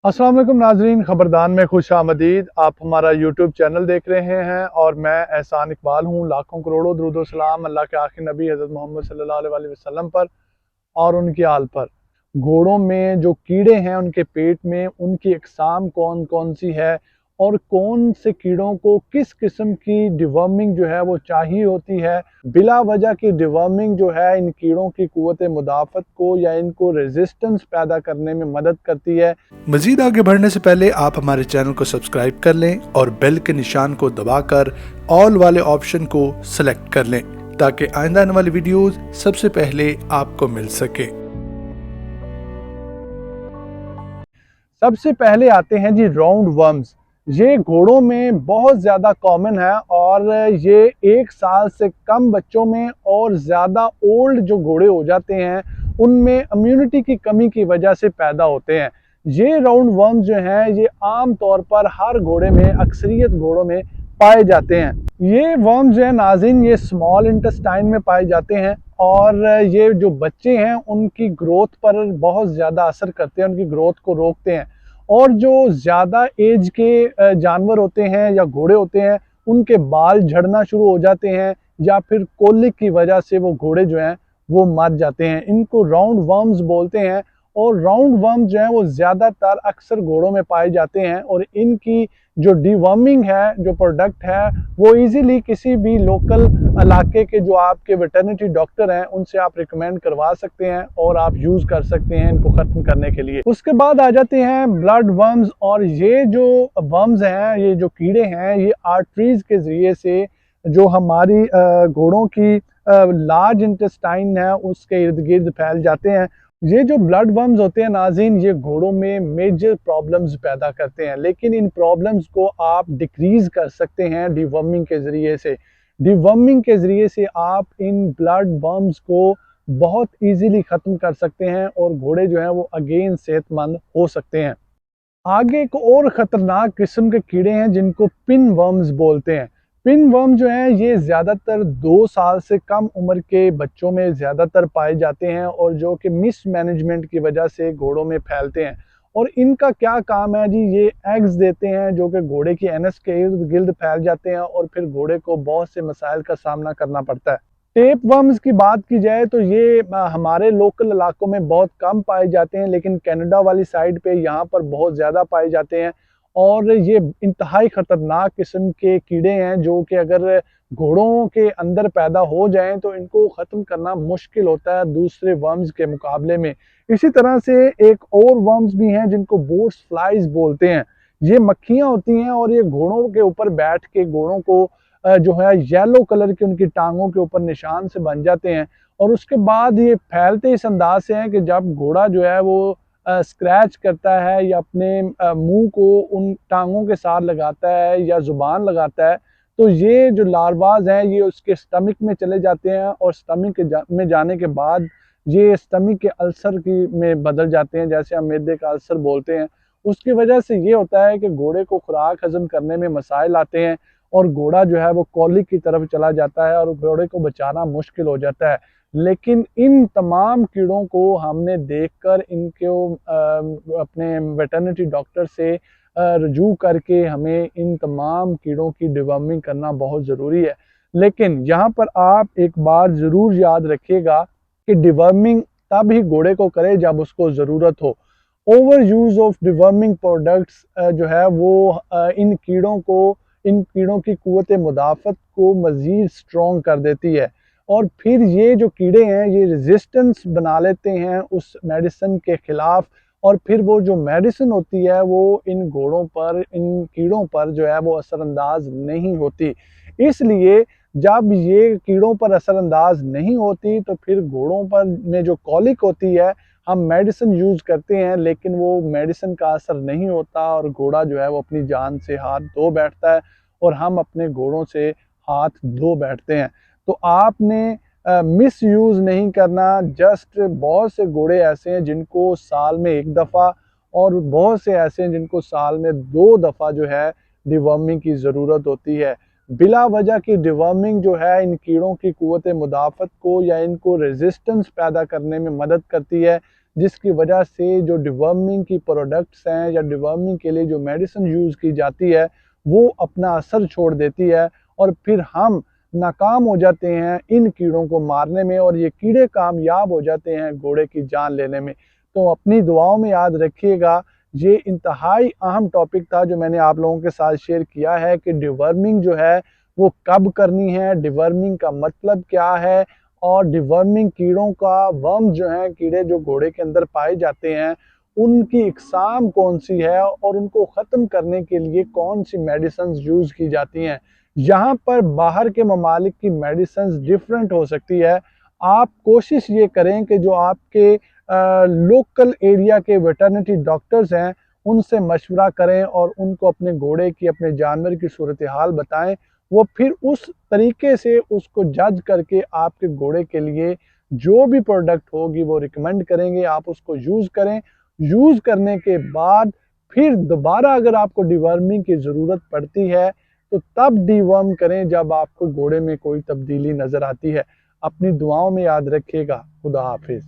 अस्सलाम वालेकुम नाजरीन, खबरदान में खुश आमदीद। आप हमारा यूट्यूब चैनल देख रहे हैं और मैं एहसान इकबाल हूँ। लाखों करोड़ों दुरूद व सलाम अल्लाह के आखिरी नबी हज़रत मोहम्मद सल्लल्लाहु अलैहि वसल्लम पर और उनकी आल पर। घोड़ों में जो कीड़े हैं उनके पेट में उनकी अक़साम कौन कौन सी है और कौन से कीड़ों को किस किस्म की डिवर्मिंग जो है वो चाहिए होती है। बिला वजह की डिवर्मिंग जो है इन कीड़ों की क़ुव्वत मुदाफ़त को या इनको रेजिस्टेंस पैदा करने में मदद करती है। मजीद आगे बढ़ने से पहले आप हमारे चैनल को सब्सक्राइब कर लें और बेल के निशान को दबाकर ऑल वाले ऑप्शन को सिलेक्ट कर लें ताकि आइंदा आने वाली वीडियोस सबसे पहले आपको मिल सके। सबसे पहले आते हैं जी राउंड वर्म्स। ये घोड़ों में बहुत ज़्यादा कॉमन है और ये 1 साल से कम बच्चों में और ज़्यादा ओल्ड जो घोड़े हो जाते हैं उनमें इम्यूनिटी की कमी की वजह से पैदा होते हैं। ये राउंड वर्म्स जो हैं ये आम तौर पर हर घोड़े में, अक्सरियत घोड़ों में पाए जाते हैं। ये वर्म्स जो है नाज़रीन, ये स्मॉल इंटेस्टाइन में पाए जाते हैं और ये जो बच्चे हैं उनकी ग्रोथ पर बहुत ज़्यादा असर करते हैं, उनकी ग्रोथ को रोकते हैं। और जो ज़्यादा एज के जानवर होते हैं या घोड़े होते हैं उनके बाल झड़ना शुरू हो जाते हैं या फिर कोलिक की वजह से वो घोड़े जो हैं वो मर जाते हैं। इनको राउंड वर्म्स बोलते हैं और राउंड वर्म जो है वो ज़्यादातर अक्सर घोड़ों में पाए जाते हैं और इनकी जो डिवर्मिंग है, जो प्रोडक्ट है, वो इजीली किसी भी लोकल इलाके के जो आपके वेटरनरी डॉक्टर हैं उनसे आप रिकमेंड करवा सकते हैं और आप यूज़ कर सकते हैं इनको ख़त्म करने के लिए। उसके बाद आ जाते हैं ब्लड वर्म्स। और ये जो वर्म्स हैं, ये जो कीड़े हैं, ये आर्टरीज़ के ज़रिए से जो हमारी घोड़ों की लार्ज इंटेस्टाइन है उसके इर्द गिर्द फैल जाते हैं। ये जो ब्लड वर्म्स होते हैं नाज़रीन, ये घोड़ों में मेजर प्रॉब्लम्स पैदा करते हैं, लेकिन इन प्रॉब्लम्स को आप डिक्रीज़ कर सकते हैं डिवर्मिंग के ज़रिए से। डिवर्मिंग के ज़रिए से आप इन ब्लड वर्म्स को बहुत ईज़िली ख़त्म कर सकते हैं और घोड़े जो हैं वो अगेन सेहतमंद हो सकते हैं। आगे एक और ख़तरनाक किस्म के कीड़े हैं जिनको पिन वर्म्स बोलते हैं। पिन वर्म जो हैं ये ज़्यादातर 2 साल से कम उम्र के बच्चों में ज़्यादातर पाए जाते हैं और जो कि मिसमैनेजमेंट की वजह से घोड़ों में फैलते हैं। और इनका क्या काम है जी, ये एग्स देते हैं जो कि घोड़े की एनस के इर्द गिर्द फैल जाते हैं और फिर घोड़े को बहुत से मसाइल का सामना करना पड़ता है। टेप वर्म्स की बात की जाए तो ये हमारे लोकल इलाकों में बहुत कम पाए जाते हैं, लेकिन कनाडा वाली साइड पे यहाँ पर बहुत ज़्यादा पाए जाते हैं और ये इंतहाई ख़तरनाक किस्म के कीड़े हैं जो कि अगर घोड़ों के अंदर पैदा हो जाएं तो इनको ख़त्म करना मुश्किल होता है दूसरे वर्म्स के मुकाबले में। इसी तरह से एक और वर्म्स भी हैं जिनको बोट्स फ्लाइज बोलते हैं। ये मक्खियाँ होती हैं और ये घोड़ों के ऊपर बैठ के घोड़ों को जो है येलो कलर की उनकी टांगों के ऊपर निशान से बन जाते हैं और उसके बाद ये फैलते इस अंदाज से हैं कि जब घोड़ा जो है वो स्क्रैच करता है या अपने मुंह को उन टांगों के साथ लगाता है या जुबान लगाता है तो ये जो लार्वाज हैं ये उसके स्टमक में चले जाते हैं और स्टमक में जाने के बाद ये स्टमक के अल्सर की में बदल जाते हैं, जैसे हम मैदे का अल्सर बोलते हैं। उसकी वजह से ये होता है कि घोड़े को खुराक हजम करने में मसाइल आते हैं और घोड़ा जो है वो कॉलिक की तरफ चला जाता है और घोड़े को बचाना मुश्किल हो जाता है। लेकिन इन तमाम कीड़ों को हमने देखकर इनको अपने वेटरनरी डॉक्टर से रजू करके हमें इन तमाम कीड़ों की डिवर्मिंग करना बहुत ज़रूरी है। लेकिन यहाँ पर आप एक बात ज़रूर याद रखिएगा कि डिवर्मिंग तब ही घोड़े को करे जब उसको ज़रूरत हो। Over use of deworming products जो है वो इन कीड़ों की क़ुव्वत मुदाफ़त को मज़ीद स्ट्रॉन्ग कर देती है और फिर ये जो कीड़े हैं ये रेजिस्टेंस बना लेते हैं उस मेडिसिन के ख़िलाफ़ और फिर वो जो मेडिसिन होती है वो इन घोड़ों पर, इन कीड़ों पर जो है वो असरअंदाज नहीं होती। इसलिए जब ये कीड़ों पर असरअंदाज नहीं होती तो फिर घोड़ों पर में जो कॉलिक होती है हम मेडिसिन यूज़ करते हैं लेकिन वो मेडिसिन का असर नहीं होता और घोड़ा जो है वो अपनी जान से हाथ धो बैठता है और हम अपने घोड़ों से हाथ धो बैठते हैं। तो आपने मिस यूज़ नहीं करना। जस्ट बहुत से घोड़े ऐसे हैं जिनको साल में 1 दफ़ा और बहुत से ऐसे हैं जिनको साल में 2 दफ़ा जो है डिवर्मिंग की ज़रूरत होती है। बिला वजह की डिवर्मिंग जो है इन कीड़ों की क़ुव्वत मुदाफ़त को या इनको रेजिस्टेंस पैदा करने में मदद करती है, जिसकी वजह से जो डिवर्मिंग की प्रोडक्ट्स हैं या डिवर्मिंग के लिए जो मेडिसिन यूज़ की जाती है वो अपना असर छोड़ देती है और फिर हम नाकाम हो जाते हैं इन कीड़ों को मारने में और ये कीड़े कामयाब हो जाते हैं घोड़े की जान लेने में। तो अपनी दुआओं में याद रखिएगा, ये इंतहाई अहम टॉपिक था जो मैंने आप लोगों के साथ शेयर किया है कि डिवर्मिंग जो है वो कब करनी है, डिवर्मिंग का मतलब क्या है और डिवर्मिंग कीड़ों का वर्म जो है कीड़े जो घोड़े के अंदर पाए जाते हैं उनकी इकसाम कौन सी है और उनको ख़त्म करने के लिए कौन सी मेडिसिन यूज़ की जाती हैं। यहाँ पर बाहर के ममालिक की मेडिसिन डिफरेंट हो सकती है। आप कोशिश ये करें कि जो आपके लोकल एरिया के वेटरनिटी डॉक्टर्स हैं उनसे मशवरा करें और उनको अपने घोड़े की, अपने जानवर की सूरत हाल बताएं। वो फिर उस तरीके से उसको जज करके आपके घोड़े के लिए जो भी प्रोडक्ट होगी वो रिकमेंड करेंगे, आप उसको यूज़ करें। यूज़ करने के बाद फिर दोबारा अगर आपको डिवर्मिंग की ज़रूरत पड़ती है तो तब डिवर्म करें जब आपको घोड़े में कोई तब्दीली नज़र आती है। अपनी दुआओं में याद रखिएगा। खुदा हाफिज़।